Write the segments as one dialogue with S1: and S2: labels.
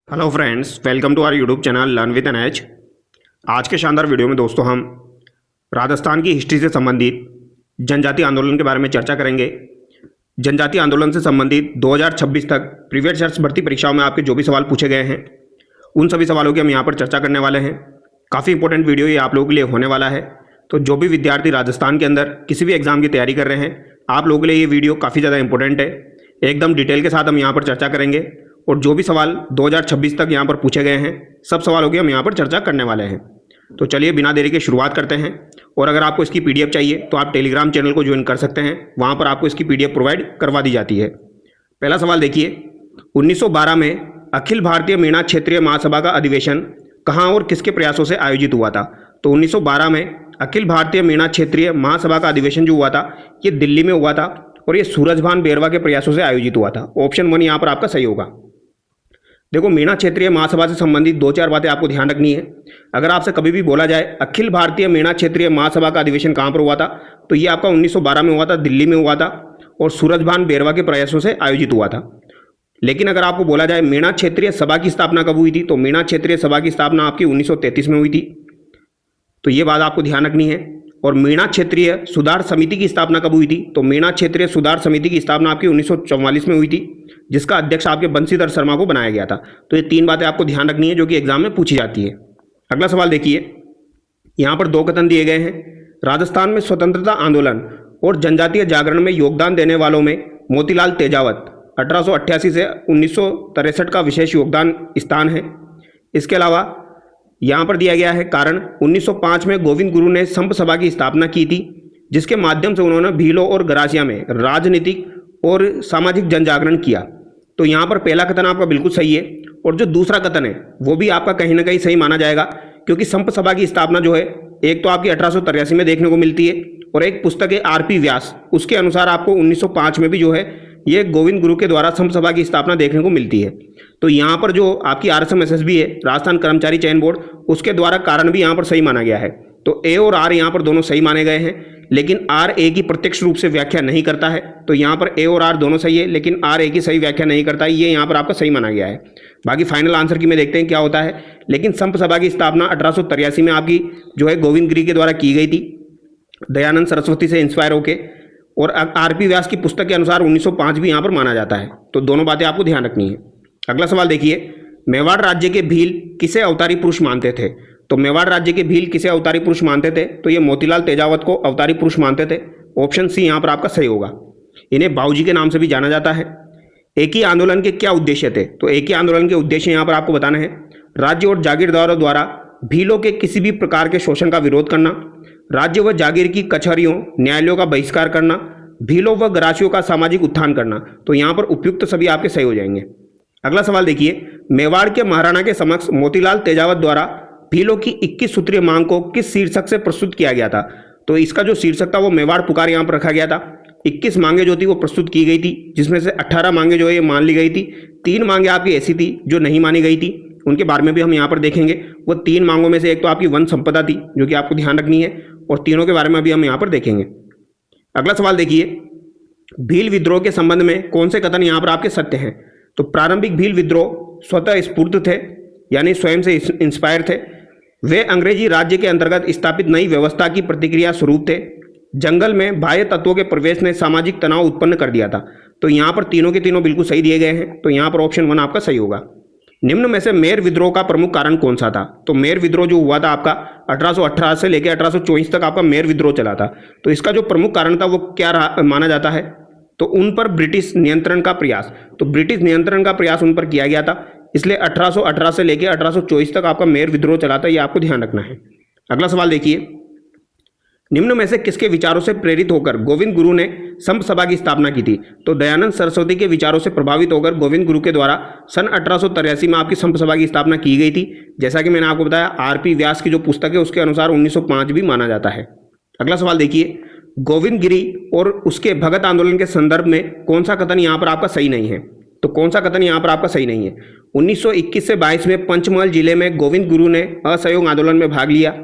S1: Hello friends, welcome to our YouTube channel learn with NH. आज के शानदार video में दोस्तों हम राजस्थान की हिस्ट्री से संबंधित जनजाति आंदोलन के बारे में चर्चा करेंगे। जनजाति आंदोलन से संबंधित 2026 तक प्रीवियस ईयर्स भर्ती परीक्षाओं में आपके जो भी सवाल पूछे गए हैं उन सभी सवालों की हम यहाँ पर चर्चा करने वाले हैं। काफ़ी इंपॉर्टेंट वीडियो ये आप लोगों के लिए होने वाला है। तो जो भी विद्यार्थी राजस्थान के अंदर किसी भी एग्जाम की तैयारी कर रहे हैं, आप लोगों के लिए ये वीडियो काफ़ी ज़्यादा इंपॉर्टेंट है। एकदम डिटेल के साथ हम यहाँ पर चर्चा करेंगे और जो भी सवाल 2026 तक यहाँ पर पूछे गए हैं सब सवालों की हम यहाँ पर चर्चा करने वाले हैं। तो चलिए बिना देरी के शुरुआत करते हैं। और अगर आपको इसकी पीडीएफ चाहिए तो आप टेलीग्राम चैनल को ज्वाइन कर सकते हैं, वहाँ पर आपको इसकी पीडीएफ प्रोवाइड करवा दी जाती है। पहला सवाल देखिए, 1912 में अखिल भारतीय मीणा क्षेत्रीय महासभा का अधिवेशन कहाँ और किसके प्रयासों से आयोजित हुआ था? तो 1912 में अखिल भारतीय मीणा क्षेत्रीय महासभा का अधिवेशन जो हुआ था ये दिल्ली में हुआ था और ये सूरजभान बैरवा के प्रयासों से आयोजित हुआ था। ऑप्शन 1 यहाँ पर आपका सही होगा। देखो, मीणा क्षेत्रीय महासभा से संबंधित दो चार बातें आपको ध्यान रखनी है। अगर आपसे कभी भी बोला जाए अखिल भारतीय मीणा क्षेत्रीय महासभा का अधिवेशन कहाँ पर हुआ था, तो ये आपका 1912 में हुआ था, दिल्ली में हुआ था और सूरजभान बैरवा के प्रयासों से आयोजित हुआ था। लेकिन अगर आपको बोला जाए मीणा क्षेत्रीय सभा की स्थापना कब हुई थी, तो मीणा क्षेत्रीय सभा की स्थापना आपकी 1933 में हुई थी। तो ये बात आपको ध्यान रखनी है। और मीणा क्षेत्रीय सुधार समिति की स्थापना कब हुई थी, तो मीणा क्षेत्रीय सुधार समिति की स्थापना आपकी 1944 में हुई थी, जिसका अध्यक्ष आपके बंशीधर शर्मा को बनाया गया था। तो ये तीन बातें आपको ध्यान रखनी है जो कि एग्जाम में पूछी जाती है। अगला सवाल देखिए, यहाँ पर दो कथन दिए गए हैं। राजस्थान में स्वतंत्रता आंदोलन और जनजातीय जागरण में योगदान देने वालों में मोतीलाल तेजावत 1888 से 1963 का विशेष योगदान स्थान है। इसके अलावा यहाँ पर दिया गया है कारण 1905 में गोविंद गुरु ने संप सभा की स्थापना की थी, जिसके माध्यम से उन्होंने भीलों और गरासिया में राजनीतिक और सामाजिक जन जागरण किया। तो यहाँ पर पहला कथन आपका बिल्कुल सही है और जो दूसरा कथन है वो भी आपका कहीं ना कहीं सही माना जाएगा, क्योंकि संप सभा की स्थापना जो है एक तो आपकी 1883 में देखने को मिलती है और एक पुस्तक है आरपी व्यास, उसके अनुसार आपको 1905 में भी जो है ये गोविंद गुरु के द्वारा संप सभा की स्थापना देखने को मिलती है। तो यहाँ पर जो आपकी RSMSSB है, राजस्थान कर्मचारी चयन बोर्ड, उसके द्वारा कारण भी यहाँ पर सही माना गया है। तो ए और आर यहाँ पर दोनों सही माने गए हैं, लेकिन आर ए की प्रत्यक्ष रूप से व्याख्या नहीं करता है। तो यहाँ पर ए और आर दोनों सही है, लेकिन आर ए की सही व्याख्या नहीं करता है, ये यहाँ पर आपका सही माना गया है। बाकी फाइनल आंसर की में देखते हैं क्या होता है। लेकिन संप सभा की स्थापना 1883 में आपकी जो है गोविंद गिरी के द्वारा की गई थी, दयानंद सरस्वती से इंस्पायर होके, और आरपी व्यास की पुस्तक के अनुसार 1905 भी यहाँ पर माना जाता है। तो दोनों बातें आपको ध्यान रखनी है। अगला सवाल देखिए, मेवाड़ राज्य के भील किसे अवतारी पुरुष मानते थे? तो मेवाड़ राज्य के भील किसे अवतारी पुरुष मानते थे? तो ये मोतीलाल तेजावत को अवतारी पुरुष मानते थे। ऑप्शन सी यहाँ पर आपका सही होगा। इन्हें बाबूजी के नाम से भी जाना जाता है। एक ही आंदोलन के क्या उद्देश्य थे? तो एक ही आंदोलन के उद्देश्य यहाँ पर आपको बताना है। राज्य और जागीरदारों द्वारा भीलों के किसी भी प्रकार के शोषण का विरोध करना, राज्य व जागीर की कचहरियों न्यायालयों का बहिष्कार करना, भीलों व गरासियों का सामाजिक उत्थान करना। तो यहाँ पर उपयुक्त सभी आपके सही हो जाएंगे। अगला सवाल देखिए, मेवाड़ के महाराणा के समक्ष मोतीलाल तेजावत द्वारा भीलों की 21 सूत्रीय मांग को किस शीर्षक से प्रस्तुत किया गया था? तो इसका जो शीर्षक था वो मेवाड़ पुकार यहाँ पर रखा गया था। 21 मांगे जो थी वो प्रस्तुत की गई थी, जिसमें से 18 मांगे जो है ये मान ली गई थी। 3 मांगे आपकी ऐसी थी जो नहीं मानी गई थी, उनके बारे में भी हम यहाँ पर देखेंगे। वो 3 मांगों में से एक तो आपकी वन संपदा थी जो कि आपको ध्यान रखनी है, और तीनों के बारे में भी हम यहाँ पर देखेंगे। अगला सवाल देखिए, भील विद्रोह के संबंध में कौन से कथन यहाँ पर आपके सत्य हैं? तो प्रारंभिक भील विद्रोह स्वतः स्फूर्त थे, यानी स्वयं से इंस्पायर थे। वे अंग्रेजी राज्य के अंतर्गत स्थापित नई व्यवस्था की प्रतिक्रिया स्वरूप थे। जंगल में बाह्य तत्वों के प्रवेश ने सामाजिक तनाव उत्पन्न कर दिया था। तो यहाँ पर तीनों के तीनों बिल्कुल सही दिए गए हैं। तो यहाँ पर ऑप्शन 1 आपका सही होगा। निम्न में से मेर विद्रोह का प्रमुख कारण कौन सा था? तो मेर विद्रोह जो हुआ था आपका 1818 से लेकर 1824 तक आपका मेर विद्रोह चला था। तो इसका जो प्रमुख कारण था वो क्या माना जाता है? तो उन पर ब्रिटिश नियंत्रण का प्रयास। तो ब्रिटिश नियंत्रण का प्रयास उन पर किया गया था, इसलिए 1818 से लेकर 1824 तक आपका मेर विद्रोह चला था, ये आपको ध्यान रखना है। अगला सवाल देखिए, निम्न में से किसके विचारों से प्रेरित होकर गोविंद गुरु ने संप सभा की स्थापना की थी? तो दयानंद सरस्वती के विचारों से प्रभावित होकर गोविंद गुरु के द्वारा सन 1883 में आपकी संप सभा की स्थापना की गई थी। जैसा कि मैंने आपको बताया, आरपी व्यास की जो पुस्तक है उसके अनुसार 1905 भी माना जाता है। अगला सवाल देखिए, गोविंद गिरी और उसके भगत आंदोलन के संदर्भ में कौन सा कथन यहाँ पर आपका सही नहीं है? तो कौन सा कथन यहाँ पर आपका सही नहीं है? 1921 से 22 में पंचमहल जिले में गोविंद गुरु ने असहयोग आंदोलन में भाग लिया।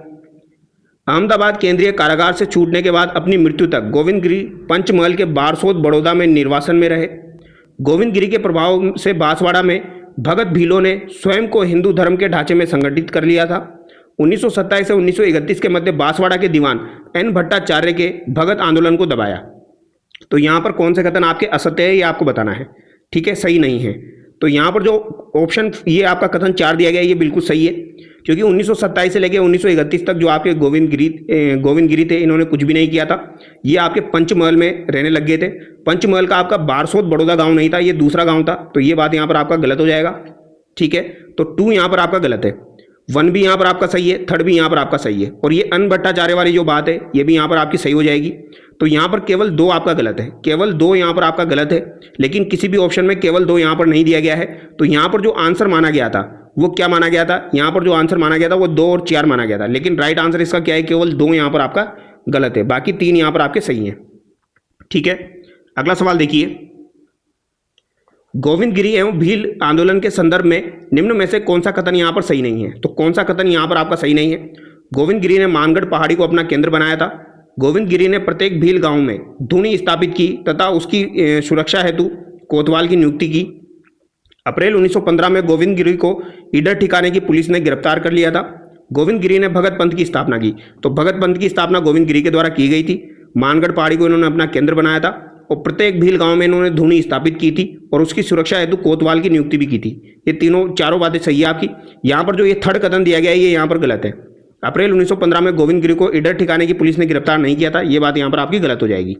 S1: अहमदाबाद केंद्रीय कारागार से छूटने के बाद अपनी मृत्यु तक गोविंद गिरी पंचमहल के बारसोद बड़ौदा में निर्वासन में रहे। गोविंद गिरी के प्रभाव से बांसवाड़ा में भगत भीलों ने स्वयं को हिंदू धर्म के ढांचे में संगठित कर लिया था। 1927 से 1931 के मध्य बांसवाड़ा के दीवान एन भट्टाचार्य के भगत आंदोलन को दबाया। तो यहाँ पर कौन से कथन आपके असत्य है ये आपको बताना है, ठीक है, सही नहीं है। तो यहाँ पर जो ऑप्शन ये आपका कथन 4 दिया गया ये बिल्कुल सही है, क्योंकि 1927 से लेकर 1931 तक जो आपके गोविंद गिरी थे इन्होंने कुछ भी नहीं किया था। ये आपके पंचमहल में रहने लग गए थे। पंचमहल का आपका बारसोद बड़ौदा गांव नहीं था, ये दूसरा गांव था। तो ये बात यहाँ पर आपका गलत हो जाएगा, ठीक है। तो 2 यहाँ पर आपका गलत है, 1 भी यहाँ पर आपका सही है, 3rd भी यहाँ पर आपका सही है, और ये अन भट्टाचार्य वाली जो बात है ये भी यहाँ पर आपकी सही हो जाएगी। तो यहाँ पर केवल 2 आपका गलत है, केवल 2 यहाँ पर आपका गलत है, लेकिन किसी भी ऑप्शन में केवल 2 यहाँ पर नहीं दिया गया है। तो यहाँ पर जो आंसर माना गया था वो क्या माना गया था, यहाँ पर जो आंसर माना गया था वो 2 और 4 माना गया था, लेकिन राइट आंसर इसका क्या है, केवल 2 यहाँ पर आपका गलत है, बाकी 3 यहाँ पर आपके सही हैं, ठीक है। अगला सवाल देखिए, गोविंद गिरी एवं भील आंदोलन के संदर्भ में निम्न में से कौन सा कथन यहाँ पर सही नहीं है। तो कौन सा कथन यहाँ पर आपका सही नहीं है। गोविंद गिरी ने मानगढ़ पहाड़ी को अपना केंद्र बनाया था। गोविंद गिरी ने प्रत्येक भील गांव में धूनी स्थापित की तथा उसकी सुरक्षा हेतु कोतवाल की नियुक्ति की। अप्रैल 1915 में गोविंद गिरी को ईडर ठिकाने की पुलिस ने गिरफ्तार कर लिया था। गोविंद गिरी ने भगत पंथ की स्थापना की। तो भगत पंथ की स्थापना गोविंद गिरी के द्वारा की गई थी। मानगढ़ पहाड़ी को इन्होंने अपना केंद्र बनाया था और प्रत्येक भील गांव में इन्होंने धूनी स्थापित की थी और उसकी सुरक्षा हेतु कोतवाल की नियुक्ति भी की थी। ये चारों बातें सही है आपकी। यहाँ पर जो ये 3rd कथन दिया गया है ये यहाँ पर गलत है। अप्रैल 1915 में गोविंद गिरी को ईडर ठिकाने की पुलिस ने गिरफ्तार नहीं किया था, ये बात यहाँ पर आपकी गलत हो जाएगी।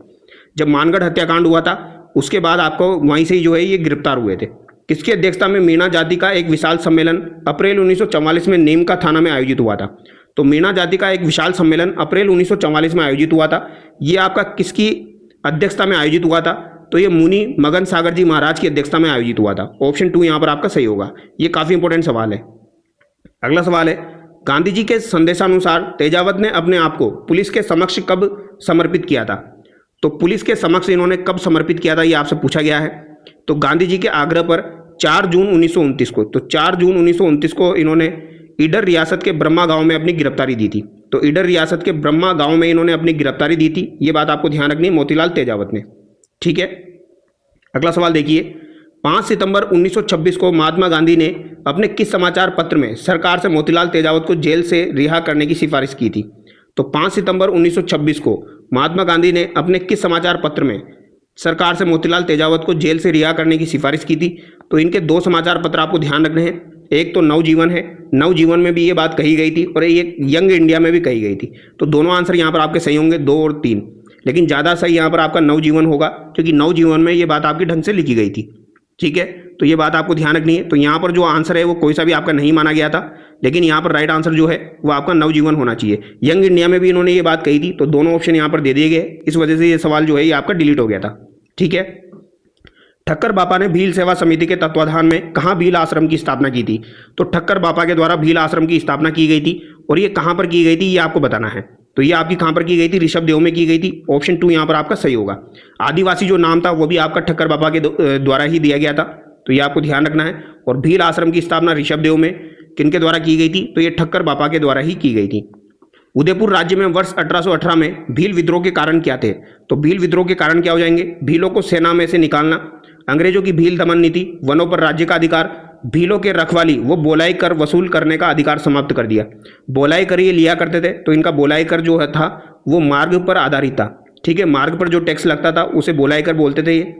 S1: जब मानगढ़ हत्याकांड हुआ था उसके बाद आपको वहीं से ही जो है ये गिरफ्तार हुए थे। किसकी अध्यक्षता में मीणा जाति का एक विशाल सम्मेलन अप्रैल 1944 में नीमका थाना में आयोजित हुआ था। तो मीणा जाति का एक विशाल सम्मेलन अप्रैल 1944 में आयोजित हुआ था। ये आपका किसकी अध्यक्षता में आयोजित हुआ था। तो ये मुनि मगन सागर जी महाराज की अध्यक्षता में आयोजित हुआ था। ऑप्शन 2 यहाँ पर आपका सही होगा। ये काफी इंपॉर्टेंट सवाल है। अगला सवाल है, गांधी जी के संदेशानुसार तेजावत ने अपने आप को पुलिस के समक्ष कब समर्पित किया था। तो पुलिस के समक्ष इन्होंने कब समर्पित किया था ये आपसे पूछा गया है। तो गांधी जी के आग्रह पर 4 जून 1929 को, तो 4 जून 1929 को इन्होंने ईडर रियासत के ब्रह्मा गांव में अपनी गिरफ्तारी दी थी। तो ईडर रियासत के ब्रह्मा गांव में इन्होंने अपनी गिरफ्तारी दी थी। ये बात आपको ध्यान रखनी है, मोतीलाल तेजावत ने, ठीक है। अगला सवाल देखिए, 5 सितंबर 1926 को महात्मा गांधी ने अपने किस समाचार पत्र में सरकार से मोतीलाल तेजावत को जेल से रिहा करने की सिफारिश की थी। तो 5 सितंबर 1926 को महात्मा गांधी ने अपने किस समाचार पत्र में सरकार से मोतीलाल तेजावत को जेल से रिहा करने की सिफारिश की थी। तो इनके 2 समाचार पत्र आपको ध्यान रखने हैं। एक तो नवजीवन है, नवजीवन में भी ये बात कही गई थी और एक यंग इंडिया में भी कही गई थी। तो दोनों आंसर यहाँ पर आपके सही होंगे, 2 और 3, लेकिन ज़्यादा सही यहाँ पर आपका नवजीवन होगा क्योंकि नवजीवन में ये बात आपकी ढंग से लिखी गई थी, ठीक है। तो ये बात आपको ध्यान रखनी है। तो यहाँ पर जो आंसर है वो कोई सा भी आपका नहीं माना गया था, लेकिन यहाँ पर राइट आंसर जो है वो आपका नवजीवन होना चाहिए। यंग इंडिया में भी इन्होंने ये बात कही थी, तो दोनों ऑप्शन यहाँ पर दे दिए गए। इस वजह से ये सवाल जो है ये आपका डिलीट हो गया था, ठीक है। ठक्कर बापा ने भील सेवा समिति के तत्वाधान में कहाँ भील आश्रम की स्थापना की थी। तो ठक्कर बापा के द्वारा भील आश्रम की स्थापना की गई थी और ये कहाँ पर की गई थी ये आपको बताना है। तो ये आपकी कहाँ पर की गई थी, ऋषभदेव में की गई थी। ऑप्शन 2 यहाँ पर आपका सही होगा। आदिवासी जो नाम था वो भी आपका ठक्कर बापा के द्वारा ही दिया गया था, तो ये आपको ध्यान रखना है। और भील आश्रम की स्थापना ऋषभदेव में किनके द्वारा की गई थी, तो ये ठक्कर बापा के द्वारा ही की गई थी। उदयपुर राज्य में वर्ष 1818 में भील विद्रोह के कारण क्या थे। तो भील विद्रोह के कारण क्या हो जाएंगे, भीलों को सेना में से निकालना, अंग्रेजों की भील दमन नीति, वनों पर राज्य का अधिकार, भीलों के रखवाली वो बोलाई कर वसूल करने का अधिकार समाप्त कर दिया। बोलाई कर ये लिया करते थे, तो इनका बोलाई कर जो था वो मार्ग पर आधारित था, ठीक है। मार्ग पर जो टैक्स लगता था उसे बोलाई कर बोलते थे ये।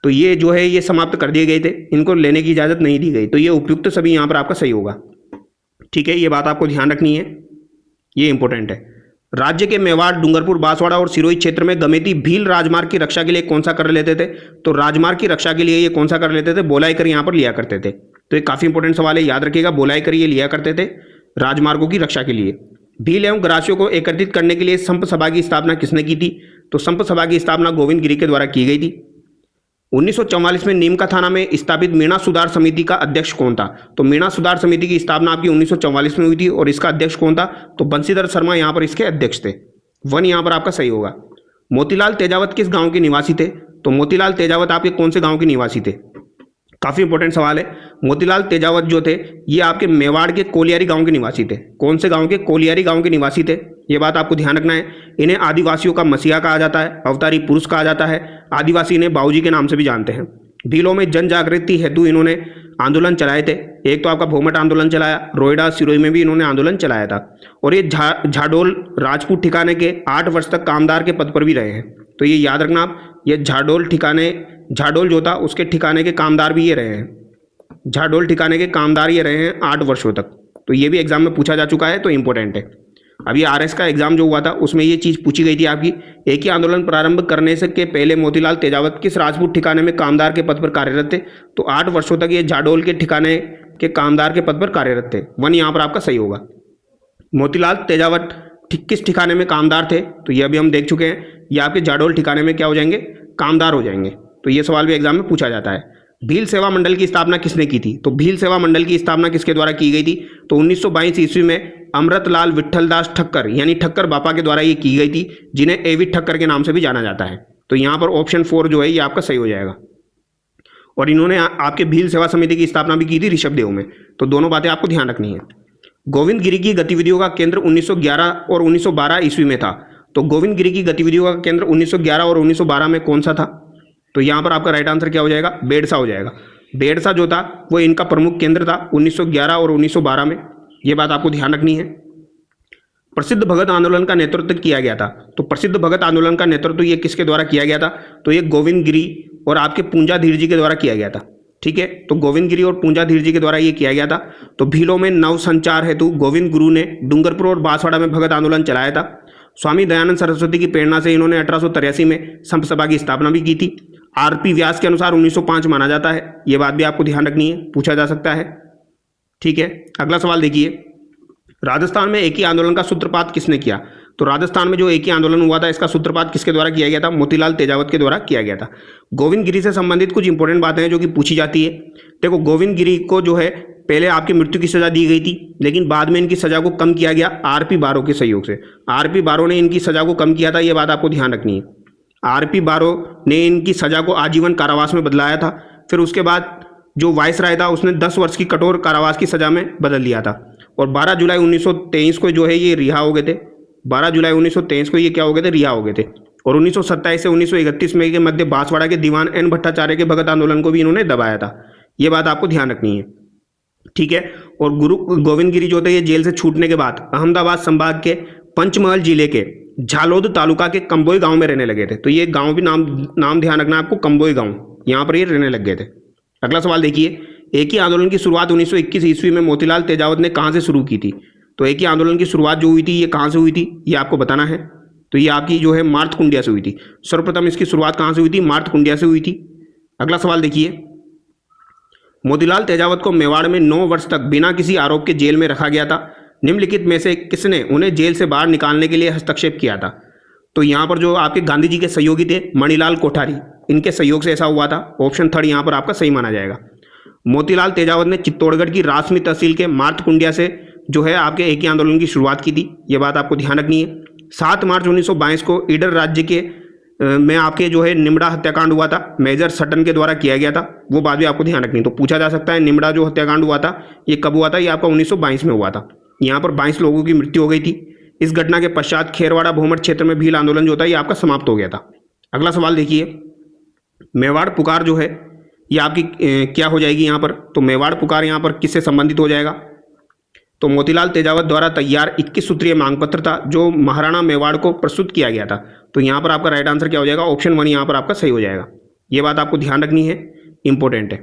S1: तो ये जो है ये समाप्त कर दिए गए थे, इनको लेने की इजाजत नहीं दी गई। तो ये उपयुक्त सभी यहाँ पर आपका सही होगा, ठीक है। ये बात आपको ध्यान रखनी है, ये इंपॉर्टेंट है। राज्य के मेवाड़, डूंगरपुर, बांसवाड़ा और सिरोही क्षेत्र में गमेती भील राजमार्ग की रक्षा के लिए कौन सा कर लेते थे। तो राजमार्ग की रक्षा के लिए ये कौन सा कर लेते थे, बोलाई कर यहाँ पर लिया करते थे। तो ये काफी इंपॉर्टेंट सवाल है, याद रखिएगा। बोलाई कर ये लिया करते थे राजमार्गों की रक्षा के लिए। भील एवं ग्रासियों को एकत्रित करने के लिए संप सभा की स्थापना किसने की थी। तो संप सभा की स्थापना गोविंद गिरी के द्वारा की गई थी। 1944 में नीमका थाना में स्थापित मीणा सुधार समिति का अध्यक्ष कौन था। तो मीणा सुधार समिति की स्थापना आपकी 1944 में हुई थी और इसका अध्यक्ष कौन था, तो बंशीधर शर्मा यहाँ पर इसके अध्यक्ष थे। 1 यहाँ पर आपका सही होगा। मोतीलाल तेजावत किस गांव के निवासी थे। तो मोतीलाल तेजावत आपके कौन से गांव के निवासी थे, काफी इंपॉर्टेंट सवाल है। मोतीलाल तेजावत जो थे ये आपके मेवाड़ के कोलियारी गांव के निवासी थे। कौन से गांव के, कोलियारी गांव के निवासी थे, ये बात आपको ध्यान रखना है। इन्हें आदिवासियों का मसीहा कहा जाता है, अवतारी पुरुष कहा जाता है। आदिवासी इन्हें बाबूजी के नाम से भी जानते हैं। भीलों में जन जागृति हेतु इन्होंने आंदोलन चलाए थे। एक तो आपका भोमट आंदोलन चलाया, रोहिड़ा सिरोही में भी इन्होंने आंदोलन चलाया था। और ये झाडोल राजपूत ठिकाने के 8 वर्ष तक कामदार के पद पर भी रहे हैं। तो ये याद रखना आप, ये झाडोल जो था उसके ठिकाने के कामदार भी ये रहे हैं। झाडोल ठिकाने के कामदार ये रहे हैं 8 वर्षों तक। तो ये भी एग्जाम में पूछा जा चुका है, तो इंपॉर्टेंट है। अभी आरएस का एग्जाम जो हुआ था उसमें ये चीज़ पूछी गई थी आपकी, एक ही आंदोलन प्रारंभ करने से के पहले मोतीलाल तेजावत किस राजपूत ठिकाने में कामदार के पद पर कार्यरत थे। तो 8 वर्षों तक ये झाडोल के ठिकाने के कामदार के पद पर कार्यरत थे। 1 यहाँ पर आपका सही होगा। मोतीलाल तेजावत किस ठिकाने में कामदार थे, तो ये अभी हम देख चुके हैं। ये आपके झाडोल ठिकाने में क्या हो जाएंगे, कामदार हो जाएंगे। तो ये सवाल भी एग्जाम में पूछा जाता है। भील सेवा मंडल की स्थापना किसने की थी, तो भील सेवा मंडल की स्थापना किसके द्वारा की गई थी, तो 1922 ईस्वी में अमृतलाल विट्ठलदास ठक्कर यानी ठक्कर बापा के द्वारा ये की गई थी, जिन्हें एवी ठक्कर के नाम से भी जाना जाता है। तो यहाँ पर ऑप्शन 4 जो है ये आपका सही हो जाएगा। और इन्होंने आपके भील सेवा समिति की स्थापना भी की थी ऋषभदेव में। तो दोनों बातें आपको ध्यान रखनी है। गोविंद गिरी की गतिविधियों का केंद्र 1911 और 1912 ईस्वी में था। तो गोविंद गिरी की गतिविधियों का केंद्र 1911 और 1912 में कौन सा था, तो यहाँ पर आपका राइट आंसर क्या हो जाएगा, बेड़सा हो जाएगा। बेड़सा जो था वो इनका प्रमुख केंद्र था 1911 और 1912 में। ये बात आपको ध्यान रखनी है। प्रसिद्ध भगत आंदोलन का नेतृत्व किया गया था। तो प्रसिद्ध भगत आंदोलन का नेतृत्व ये किसके द्वारा किया गया था, तो ये गोविंद गिरी और आपके पूंजाधीर जी के द्वारा किया गया था। ठीक है, तो गोविंद गिरी और पूंजाधीर जी के द्वारा ये किया गया था। तो भीलों में नव संचार हेतु गोविंद गुरु ने डूंगरपुर और बांसवाड़ा में भगत आंदोलन चलाया था। स्वामी दयानंद सरस्वती की प्रेरणा से इन्होंने 1883 में संत सभा की स्थापना भी की थी। आरपी व्यास के अनुसार 1905 माना जाता है। ये बात भी आपको ध्यान रखनी है, पूछा जा सकता है। ठीक है, अगला सवाल देखिए, राजस्थान में एक ही आंदोलन का सूत्रपात किसने किया, तो राजस्थान में जो एक ही आंदोलन हुआ था इसका सूत्रपात किसके द्वारा किया गया था, मोतीलाल तेजावत के द्वारा किया गया था। गोविंद गिरी से संबंधित कुछ इंपॉर्टेंट बातें हैं जो कि पूछी जाती है। देखो, गोविंद गिरी को जो है पहले आपकी मृत्यु की सजा दी गई थी, लेकिन बाद में इनकी सजा को कम किया गया आरपी बारो के सहयोग से। आरपी बारो ने इनकी सजा को कम किया था, ये बात आपको ध्यान रखनी है। आरपी बारो ने इनकी सजा को आजीवन कारावास में बदलाया था। फिर उसके बाद जो वायसराय था उसने 10 वर्ष की कठोर कारावास की सजा में बदल दिया था। और 12 जुलाई 1923 को जो है ये रिहा हो गए थे। 12 जुलाई 1923 को ये क्या हो गए थे, रिहा हो गए थे। और 1927 से 1931 में के मध्य बांसवाड़ा के दीवान एन भट्टाचार्य के भगत आंदोलन को भी इन्होंने दबाया था। ये बात आपको ध्यान रखनी है। ठीक है, और गुरु गोविंद गिरी जो थे ये जेल से छूटने के बाद अहमदाबाद संभाग के पंचमहल जिले के झालोद तालुका के कंबोई गांव में रहने लगे थे। तो ये गांव भी नाम ध्यान रखना आपको, कंबोई गांव, यहाँ पर ये रहने लग गए थे। अगला सवाल देखिए, एक ही आंदोलन की शुरुआत 1921 ईस्वी में मोतीलाल तेजावत ने कहाँ से शुरू की थी। तो एक ही आंदोलन की शुरुआत जो हुई थी ये कहाँ से हुई थी, ये आपको बताना है। तो ये आपकी जो है मार्तकुंडिया से हुई थी। सर्वप्रथम इसकी शुरुआत कहाँ से हुई थी, मार्तकुंडिया से हुई थी। अगला सवाल देखिए, मोतीलाल तेजावत को मेवाड़ में 9 वर्ष तक बिना किसी आरोप के जेल में रखा गया था। निम्नलिखित में से किसने उन्हें जेल से बाहर निकालने के लिए हस्तक्षेप किया था। तो यहाँ पर जो आपके गांधी जी के सहयोगी थे मणिलाल कोठारी, इनके सहयोग से ऐसा हुआ था। ऑप्शन 3 यहाँ पर आपका सही माना जाएगा। मोतीलाल तेजावत ने चित्तौड़गढ़ की रासमी तहसील के मार्तकुंडिया से जो है आपके एक ही आंदोलन की शुरुआत की थी। ये बात आपको ध्यान रखनी है। 7 मार्च 1922 को ईडर राज्य के में आपके जो है निमड़ा हत्याकांड हुआ था, मेजर सटन के द्वारा किया गया था। वो बात भी आपको ध्यान रखनी है। तो पूछा जा सकता है निमड़ा जो हत्याकांड हुआ था ये कब हुआ था, ये आपका 1922 में हुआ था। यहाँ पर 22 लोगों की मृत्यु हो गई थी। इस घटना के पश्चात खेरवाड़ा भोमट क्षेत्र में भील आंदोलन जो था ये आपका समाप्त हो गया था। अगला सवाल देखिए, मेवाड़ पुकार जो है ये आपकी क्या हो जाएगी यहाँ पर, तो मेवाड़ पुकार यहाँ पर किससे संबंधित हो जाएगा, तो मोतीलाल तेजावत द्वारा तैयार 21 सूत्रीय मांग पत्र था जो महाराणा मेवाड़ को प्रस्तुत किया गया था। तो यहाँ पर आपका राइट आंसर क्या हो जाएगा, ऑप्शन 1 यहाँ पर आपका सही हो जाएगा। ये बात आपको ध्यान रखनी है, इंपॉर्टेंट है।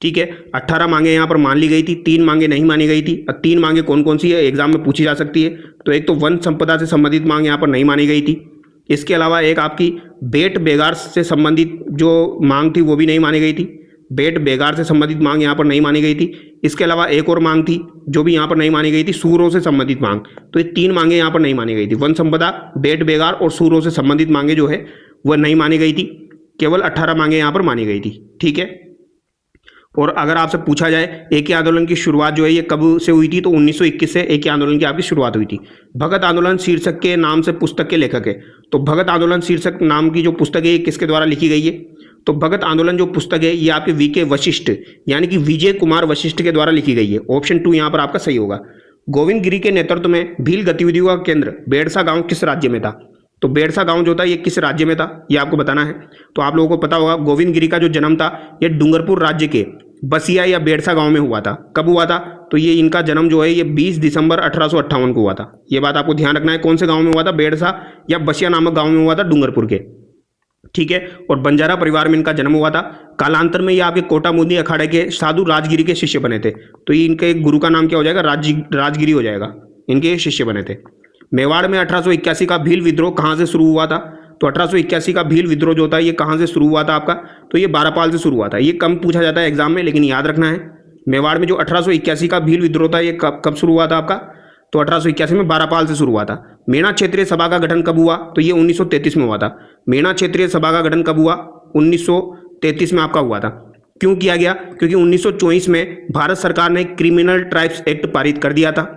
S1: ठीक है, 18 मांगे यहाँ पर मान ली गई थी, 3 मांगे नहीं मानी गई थी। अब 3 मांगे कौन कौन सी है एग्जाम में पूछी जा सकती है। तो एक तो वन संपदा से संबंधित मांग यहाँ पर नहीं मानी गई थी। इसके अलावा एक आपकी बेट बेगार से संबंधित जो मांग थी वो भी नहीं मानी गई थी। बेट बेगार से संबंधित मांग यहाँ पर नहीं मानी गई थी। इसके अलावा एक और मांग थी जो भी यहाँ पर नहीं मानी गई थी, सूरों से संबंधित मांग। तो ये 3 मांगे यहाँ पर नहीं मानी गई थी। वन संपदा, बेट बेगार और सूरों से संबंधित मांगे जो है वह नहीं मानी गई थी। केवल 18 मांगे यहाँ पर मानी गई थी। ठीक है, और अगर आपसे पूछा जाए एक ही आंदोलन की शुरुआत जो है ये कब से हुई थी, तो 1921 से एक ही आंदोलन की आपकी शुरुआत हुई थी। भगत आंदोलन शीर्षक के नाम से पुस्तक के लेखक है। तो भगत आंदोलन शीर्षक नाम की जो पुस्तक है ये किसके द्वारा लिखी गई है, तो भगत आंदोलन जो पुस्तक है ये आपके वीके वशिष्ठ यानी कि विजय कुमार वशिष्ठ के द्वारा लिखी गई है। ऑप्शन 2 यहाँ पर आपका सही होगा। गोविंद गिरी के नेतृत्व में भील गतिविधियों का केंद्र बेड़सा गांव किस राज्य में था, तो बेड़सा गांव जो था ये किस राज्य में था, ये आपको बताना है। तो आप लोगों को पता होगा गोविंद गिरी का जो जन्म था ये डूंगरपुर राज्य के बसिया या बेड़सा गांव में हुआ था। कब हुआ था, तो ये इनका जन्म जो है ये 20 दिसंबर 1858 को हुआ था। ये बात आपको ध्यान रखना है, कौन से गांव में हुआ था, बेड़सा या बसिया नामक गांव में हुआ था, डूंगरपुर के, ठीक है। और बंजारा परिवार में इनका जन्म हुआ था। कालांतर में ये आपके कोटा मुंदी अखाड़े के साधु राजगिरी के शिष्य बने थे। तो ये इनके गुरु का नाम क्या हो जाएगा, राजगिरी हो जाएगा, इनके शिष्य बने थे। मेवाड़ में 1881 का भील विद्रोह कहाँ से शुरू हुआ था, तो 1881 का भील विद्रोह जो था ये कहाँ से शुरू हुआ था आपका, तो ये बारापाल से शुरू हुआ था। ये कम पूछा जाता है एग्जाम में, लेकिन याद रखना है मेवाड़ में जो 1881 का भील विद्रोह था ये कब शुरू हुआ था आपका, तो 1881 में बारापाल से शुरू हुआ था। मेना क्षेत्रीय सभा का गठन कब हुआ, तो ये 1933 में हुआ था। मेना क्षेत्रीय सभा का गठन कब हुआ, 1933 में आपका हुआ था। क्यों किया गया, क्योंकि 1924 में भारत सरकार ने क्रिमिनल ट्राइब्स एक्ट पारित कर दिया था।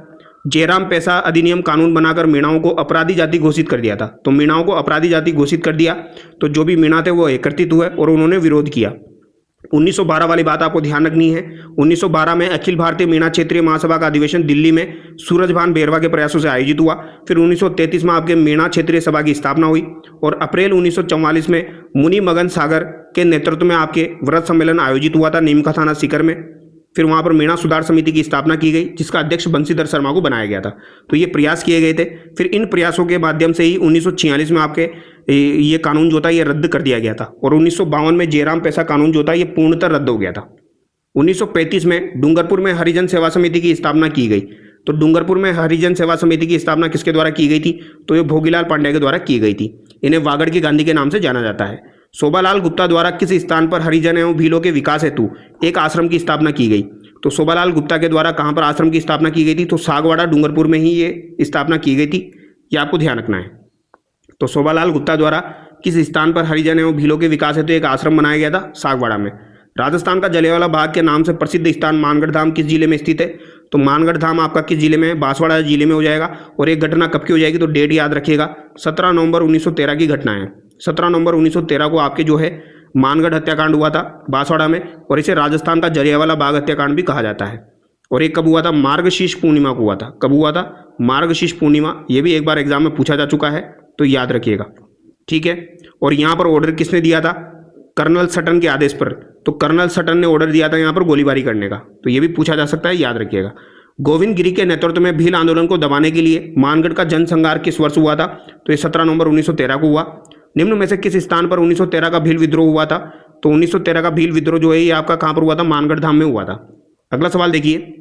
S1: जयराम पैसा अधिनियम कानून बनाकर मीणाओं को अपराधी जाति घोषित कर दिया था। तो मीणाओं को अपराधी जाति घोषित कर दिया, तो जो भी मीणा थे वो एकत्रित हुए और उन्होंने विरोध किया। 1912 वाली बात आपको ध्यान रखनी है। 1912 में अखिल भारतीय मीणा क्षेत्रीय महासभा का अधिवेशन दिल्ली में सूरजभान बेरवा के प्रयासों से आयोजित हुआ। फिर 1933 में आपके मीणा क्षेत्रीय सभा की स्थापना हुई और अप्रैल 1944 में मुनि मगन सागर के नेतृत्व में आपके व्रत सम्मेलन आयोजित हुआ था नीमका थाना सीकर में। फिर वहां पर मीणा सुधार समिति की स्थापना की गई, जिसका अध्यक्ष बंशीधर शर्मा को बनाया गया था। तो ये प्रयास किए गए थे। फिर इन प्रयासों के माध्यम से ही 1946 में आपके ये कानून जो था ये रद्द कर दिया गया था और 1952 में जयराम पैसा कानून जो था ये पूर्णतः रद्द हो गया था। 1935 में डूंगरपुर में हरिजन सेवा समिति की स्थापना की गई। तो डूंगरपुर में हरिजन सेवा समिति की स्थापना किसके द्वारा की गई थी, तो ये भोगीलाल पांड्या के द्वारा की गई थी। इन्हें वागड़ की गांधी के नाम से जाना जाता है। शोभालाल गुप्ता द्वारा किस स्थान पर हरिजन एवं भीलों के विकास हेतु एक आश्रम की स्थापना की गई, तो शोभालाल गुप्ता के द्वारा कहां पर आश्रम की स्थापना की गई थी, तो सागवाड़ा डूंगरपुर में ही ये स्थापना की गई थी। ये आपको ध्यान रखना है। तो शोभालाल गुप्ता द्वारा किस स्थान पर हरिजन एवं भीलों के विकास हेतु एक आश्रम बनाया गया था, सागवाड़ा में। राजस्थान का जलियांवाला बाग के नाम से प्रसिद्ध स्थान मानगढ़ धाम किस जिले में स्थित है, तो मानगढ़ धाम आपका किस जिले में है, बांसवाड़ा जिले में हो जाएगा। और एक घटना कब की हो जाएगी, तो डेट याद रखिएगा, 17 नवंबर 1913 की घटना है। 17 नवंबर 1913 को आपके जो है मानगढ़ हत्याकांड हुआ था बांसवाड़ा में, और इसे राजस्थान का जलियांवाला बाग हत्याकांड भी कहा जाता है। और एक कब हुआ था, मार्गशीर्ष पूर्णिमा को हुआ था। कब हुआ था, मार्गशीर्ष पूर्णिमा। ये भी एक बार एग्जाम में पूछा जा चुका है, तो याद रखिएगा, ठीक है। और यहाँ पर ऑर्डर किसने दिया था, कर्नल सटन के आदेश पर। तो कर्नल सटन ने ऑर्डर दिया था यहाँ पर गोलीबारी करने का, तो ये भी पूछा जा सकता है, याद रखिएगा। गोविंद गिरी के नेतृत्व में भील आंदोलन को दबाने के लिए मानगढ़ का जनसंहार किस वर्ष हुआ था, तो ये 17 नवंबर 1913 को हुआ। निम्न में से किस स्थान पर 1913 का भील विद्रोह हुआ था, तो 1913 का भील विद्रोह जो है ये आपका कहां पर हुआ था, मानगढ़ धाम में हुआ था। अगला सवाल देखिए,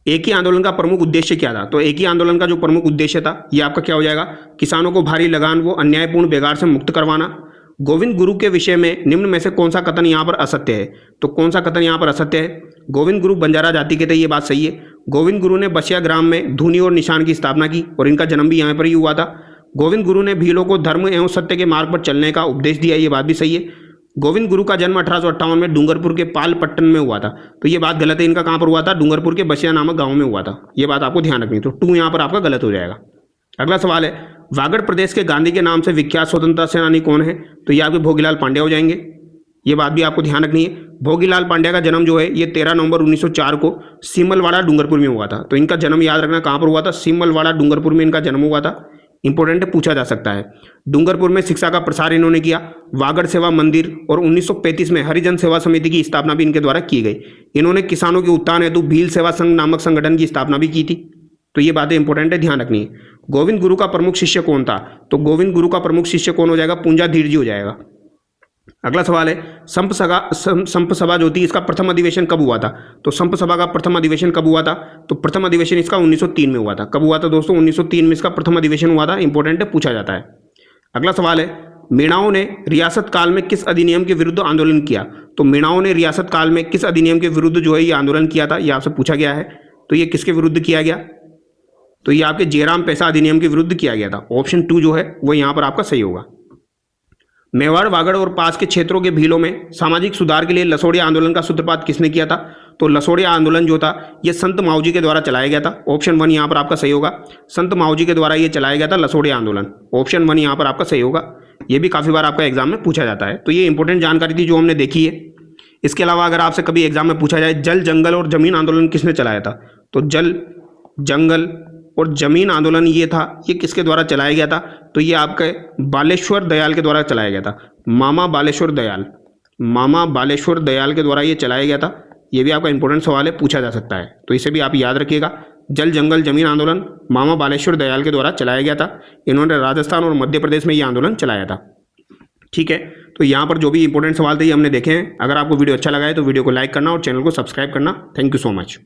S1: एक ही आंदोलन का प्रमुख उद्देश्य क्या था, तो एक ही आंदोलन का जो प्रमुख उद्देश्य था ये आपका क्या हो जाएगा, किसानों को भारी लगान व अन्यायपूर्ण बेगार से मुक्त करवाना। गोविंद गुरु के विषय में निम्न में से कौन सा कथन यहाँ पर असत्य है, तो कौन सा कथन यहाँ पर असत्य है, गोविंद गुरु बंजारा जाति के थे, ये बात सही है। गोविंद गुरु ने बसिया ग्राम में धूनी और निशान की स्थापना की और इनका जन्म भी यहाँ पर ही हुआ था। गोविंद गुरु ने भीलों को धर्म एवं सत्य के मार्ग पर चलने का उपदेश दिया, ये बात भी सही है। गोविंद गुरु का जन्म 1858 में डूंगरपुर के पालपट्टन में हुआ था, तो ये बात गलत है। इनका कहाँ पर हुआ था, डूंगरपुर के बसिया नामक गांव में हुआ था। ये बात आपको ध्यान रखनी है, तो 2 यहाँ पर आपका गलत हो जाएगा। अगला सवाल है, वागड़ प्रदेश के गांधी के नाम से विख्यात स्वतंत्रता सेनानी कौन है, तो ये आपके भोगीलाल पांड्या हो जाएंगे। ये बात भी आपको ध्यान रखनी है। भोगीलाल पांड्या का जन्म जो है ये 13 नवंबर 1904 को सिमलवाड़ा डूंगरपुर में हुआ था। तो इनका जन्म याद रखना कहाँ पर हुआ था, सिमलवाड़ा डूंगरपुर में इनका जन्म हुआ था। इंपॉर्टेंट है, पूछा जा सकता है। डूंगरपुर में शिक्षा का प्रसार इन्होंने किया। वागड़ सेवा मंदिर और 1935 में हरिजन सेवा समिति की स्थापना भी इनके द्वारा की गई। इन्होंने किसानों के उत्थान हेतु भील सेवा संघ नामक संगठन की स्थापना भी की थी। तो ये बातें इंपॉर्टेंट है, ध्यान रखनी है। गोविंद गुरु का प्रमुख शिष्य कौन था, तो गोविंद गुरु का प्रमुख शिष्य कौन हो जाएगा, पुंजा धीर जी हो जाएगा। अगला सवाल है, संप सभा जो थी इसका प्रथम अधिवेशन कब हुआ था, तो संप सभा का प्रथम अधिवेशन कब हुआ था, तो प्रथम अधिवेशन इसका 1903 में हुआ था। कब हुआ था दोस्तों, 1903 में इसका प्रथम अधिवेशन हुआ था। इंपॉर्टेंट है, पूछा जाता है। अगला सवाल है, मीणाओं ने रियासत काल में किस अधिनियम के विरुद्ध आंदोलन किया, तो मीणाओं ने रियासत काल में किस अधिनियम के विरुद्ध जो है ये आंदोलन किया था, ये आपसे पूछा गया है। तो ये किसके विरुद्ध किया गया, तो ये आपके जयराम पैसा अधिनियम के विरुद्ध किया गया था। ऑप्शन 2 जो है वो यहाँ पर आपका सही होगा। मेवाड़, वागड़ और पास के क्षेत्रों के भीलों में सामाजिक सुधार के लिए लसोड़िया आंदोलन का सूत्रपात किसने किया था, तो लसोड़िया आंदोलन जो था ये संत माऊजी के द्वारा चलाया गया था। ऑप्शन 1 यहाँ पर आपका सही होगा। संत माऊजी के द्वारा ये चलाया गया था लसोड़िया आंदोलन। ऑप्शन 1 यहाँ पर आपका सही होगा। ये भी काफी बार आपका एग्जाम में पूछा जाता है। तो ये इंपॉर्टेंट जानकारी थी जो हमने देखी है। इसके अलावा अगर आपसे कभी एग्जाम में पूछा जाए जल, जंगल और जमीन आंदोलन किसने चलाया था, तो जल, जंगल और ज़मीन आंदोलन ये था, ये किसके द्वारा चलाया गया था? तो ये आपके बालेश्वर दयाल के द्वारा चलाया गया था। मामा बालेश्वर दयाल के द्वारा ये चलाया गया था। ये भी आपका इंपॉर्टेंट सवाल है, पूछा जा सकता है, तो इसे भी आप याद रखिएगा। जल जंगल जमीन आंदोलन मामा बालेश्वर दयाल के द्वारा चलाया गया था। इन्होंने राजस्थान और मध्य प्रदेश में ये आंदोलन चलाया था। ठीक है, तो यहाँ पर जो भी इंपॉर्टेंट सवाल थे ये हमने देखे हैं। अगर आपको वीडियो अच्छा लगा है तो वीडियो को लाइक करना और चैनल को सब्सक्राइब करना। Thank you so much.